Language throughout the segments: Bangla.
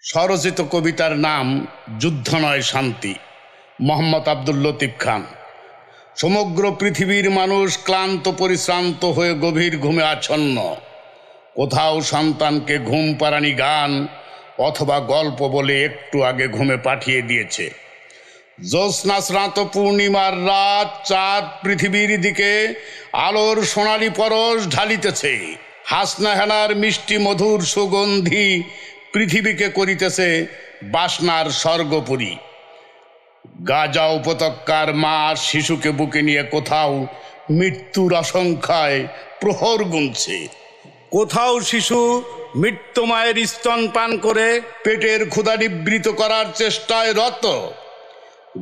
স্বরচিত কবিতার নাম যুদ্ধ নয় শান্তি। মোহাম্মদ আব্দুল লতিফ খান। সমগ্র পৃথিবীর মানুষ ক্লান্ত পরিশ্রান্ত হয়ে গভীর ঘুমে আচ্ছন্ন। কোথাও সন্তানকে ঘুম পাড়ানি গান অথবা গল্প বলে একটু আগে ঘুমে পাঠিয়ে দিয়েছে। জ্যোৎস্না স্নাত পূর্ণিমার রাত, চাঁদ পৃথিবীর দিকে আলোর সোনালি পরশ ঢালিতেছে। হাসনাহেনার মিষ্টি মধুর সুগন্ধি পৃথিবীকে করিতেছে বাসনার স্বর্গপুরী। গাজা উপত্যকার মা শিশুকে বুকে নিয়ে কোথাও মৃত্যুর আশঙ্কায় প্রহর গুনছে। কোথাও শিশু মৃত্যুমায়ের স্তন পান করে পেটের ক্ষুধা নিবৃত করার চেষ্টায় রত।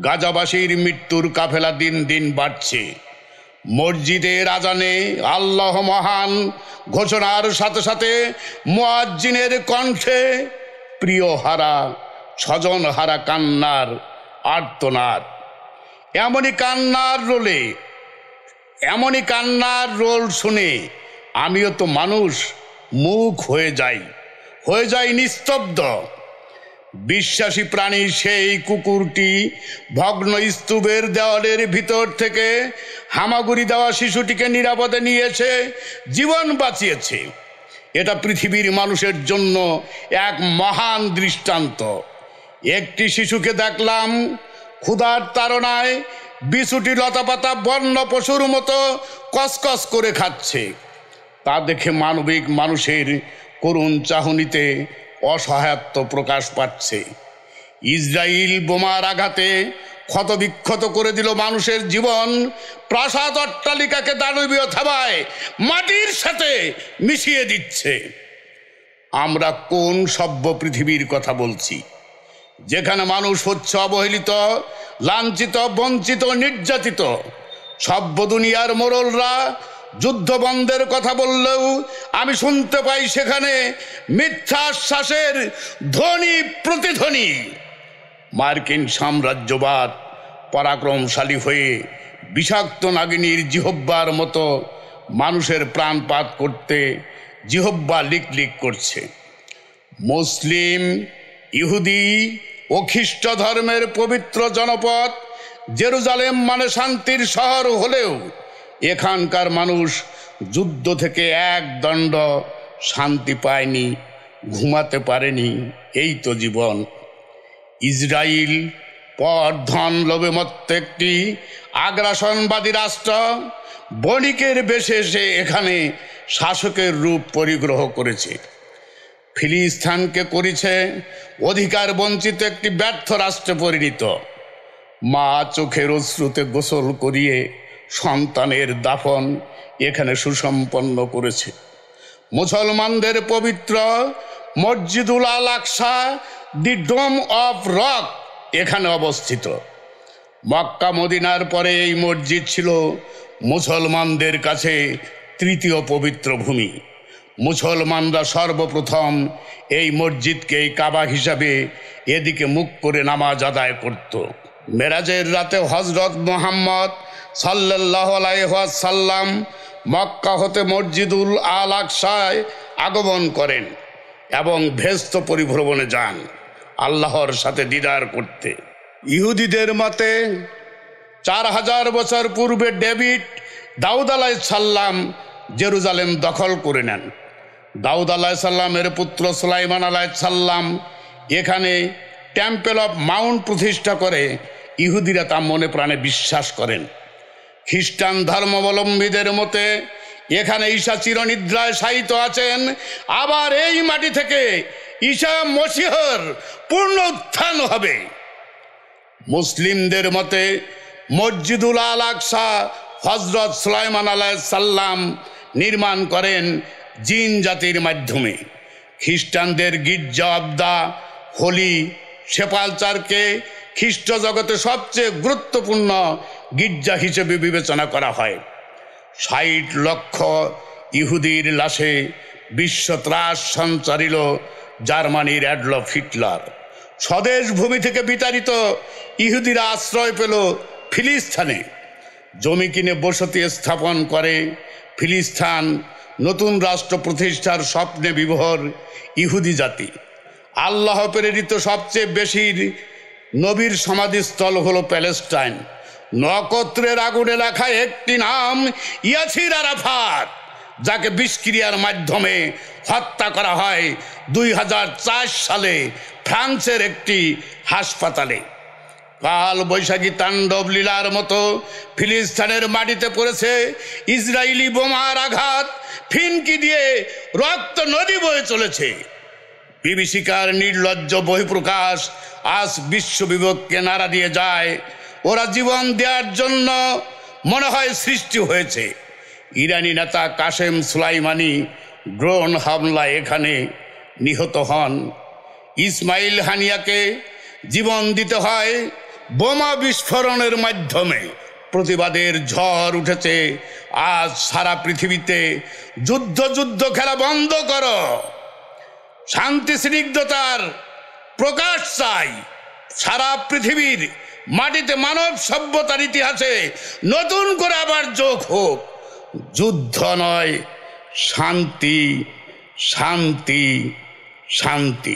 গাজাবাসীর মৃত্যুর কাফেলা দিন দিন বাড়ছে। মসজিদের আজানে আল্লাহ মহান ঘোষণার সাথে সাথে মুয়াজ্জিনের কণ্ঠে প্রিয় হারা স্বজন হারা কান্নার আর্তনাদ। এমনই কান্নার রোল শুনে আমিও তো মানুষ মুখ হয়ে যাই নিস্তব্ধ। বিশ্বাসী প্রাণী সেই কুকুরটি ভগ্ন স্তূপের দেওয়ালের ভিতর থেকে হামাগুড়ি দেওয়া শিশুটিকে নিরাপদে নিয়েছে, জীবন বাঁচিয়েছে। এটা পৃথিবীর মানুষের জন্য এক মহান দৃষ্টান্ত। একটি শিশুকে দেখলাম ক্ষুধার তাড়নায় বিছুটি লতাপাতা বন্য পশুর মতো কসকস করে খাচ্ছে। তা দেখে মানবিক মানুষের করুণ চাহনিতে অসহায়ত্ব প্রকাশ পাচ্ছে। ইসরায়েল বোমার আঘাতে ক্ষতবিক্ষত করে দিল মানুষের জীবন। প্রাসাদ অট্টালিকাকে দানবীয় থাবায় মাটির সাথে মিশিয়ে দিচ্ছে। আমরা কোন সভ্য পৃথিবীর কথা বলছি, যেখানে মানুষ হচ্ছে অবহেলিত, লাঞ্ছিত, বঞ্চিত, নির্যাতিত? সভ্য দুনিয়ার মোড়লরা যুদ্ধ বন্ধের কথা বললেও আমি শুনতে পাই সেখানে মিথ্যা আশ্বাসের ধ্বনি প্রতিধ্বনি। মার্কিন সাম্রাজ্যবাদ পরাক্রমশালী হয়ে বিষাক্ত নাগিনীর জিহ্বার মতো মানুষের প্রাণপাত করতে জিহ্বা লিক করছে। মুসলিম, ইহুদি ও খ্রিস্ট ধর্মের পবিত্র জনপদ জেরুজালেম মানে শান্তির শহর হলেও এখানকার মানুষ যুদ্ধ থেকে এক দণ্ড শান্তি পায়নি, ঘুমাতে পারেনি। এই তো জীবন। ইসরায়েল পর ধন লোভে মত্ত একটি আগ্রাসনবাদী রাষ্ট্র বণিকের বেশে সে এখানে শাসকের রূপ পরিগ্রহ করেছে। ফিলিস্তিনকে করেছে অধিকার বঞ্চিত একটি ব্যর্থ রাষ্ট্রে পরিণত। মা চোখের অশ্রুতে গোসল করিয়ে সন্তানের দাফন এখানে সুসম্পন্ন করেছে। মুসলমানদের পবিত্র মসজিদুল আল আকসা, দি ডোম অফ রক, এখানে অবস্থিত। মক্কা মদিনার পরে এই মসজিদ ছিল মুসলমানদের কাছে তৃতীয় পবিত্র ভূমি। মুসলমানরা সর্বপ্রথম এই মসজিদকে কাবা হিসাবে এদিকে মুখ করে নামাজ আদায় করত। মেরাজের রাতে হজরত মুহাম্মদ সাল্লাল্লাহু আলাইহি ওয়াসাল্লাম মক্কা হতে মসজিদুল আল আকসায় আগমন করেন এবং ভেস্ত পরিভ্রমণে যান আল্লাহর সাথে দিদার করতে। ইহুদিদের মতে 4000 বছর পূর্বে দাউদ আলাইহিস সালাম জেরুজালেম দখল করে নেন। দাউদ আলাইহিস সালামের পুত্র সুলাইমান আলাইহিস সালাম এখানে টেম্পল অফ মাউন্ট প্রতিষ্ঠা করে ইহুদিরা তা মনে প্রাণে বিশ্বাস করেন। খ্রিস্টান ধর্মাবলম্বীদের মতে এখানে ঈশা চিরনিদ্রায় শায়িত আছেন। আবার এই মাটি থেকে ঈশা মসিহর পূর্ণ উত্থান হবে। মুসলিমদের মতে মসজিদুল আল আকসা হজরত সুলাইমান আলাইহিস সালাম নির্মাণ করেন জিন জাতির মাধ্যমে। খ্রিস্টানদের গির্জা অব দ্য হোলি সেপালচারকে খ্রিস্ট জগতে সবচেয়ে গুরুত্বপূর্ণ গির্জা হিসেবে বিবেচনা করা হয়। 60 লক্ষ ইহুদির লাশে বিশ্ব ত্রাস সঞ্চারিল জার্মানির অ্যাডলফ হিটলার। স্বদেশ ভূমি থেকে বিতাড়িত ইহুদিরা আশ্রয় পেল ফিলিস্তিনে। জমি কিনে বসতি স্থাপন করে ফিলিস্তিন নতুন রাষ্ট্র প্রতিষ্ঠার স্বপ্নে বিভোর ইহুদি জাতি। আল্লাহ প্রেরিত সবচেয়ে বেশি নবীর সমাধিস্থল হলো প্যালেস্টাইন। নক্ষত্রের আগুনে লেখা একটি নাম ইয়াসির আরাফাত, যাকে বিষক্রিয়ার মাধ্যমে হত্যা করা হয় 2004 সালে ফ্রান্সের একটি হাসপাতালে। কাল বৈশাখী তাণ্ডব লীলার মতো ফিলিস্তিনের মাটিতে পড়েছে ইসরায়েলি বোমার আঘাত, ফিনকি দিয়ে রক্ত নদী বয়ে চলেছে। বিভীষিকার নির্লজ্জ বহিঃপ্রকাশ আজ বিশ্ববিবেককে নাড়া দিয়ে যায়। ওরা জীবন দেওয়ার জন্য মনে হয় সৃষ্টি হয়েছে। ইরানি নেতা কাসেম সুলাইমানি ড্রোন হামলায় এখানে নিহত হন। ইসমাইল হানিয়াকে জীবন দিতে হয় বোমা বিস্ফোরণের মাধ্যমে। প্রতিবাদের ঝড় উঠেছে আজ সারা পৃথিবীতে। যুদ্ধ খেলা বন্ধ করো, শান্তি স্নিগ্ধতার প্রকাশ চাই। সারা পৃথিবীর মাটিতে মানব সভ্যতার ইতিহাসে নতুন করে আবার যোগ হোক। যুদ্ধ নয়, শান্তি, শান্তি, শান্তি।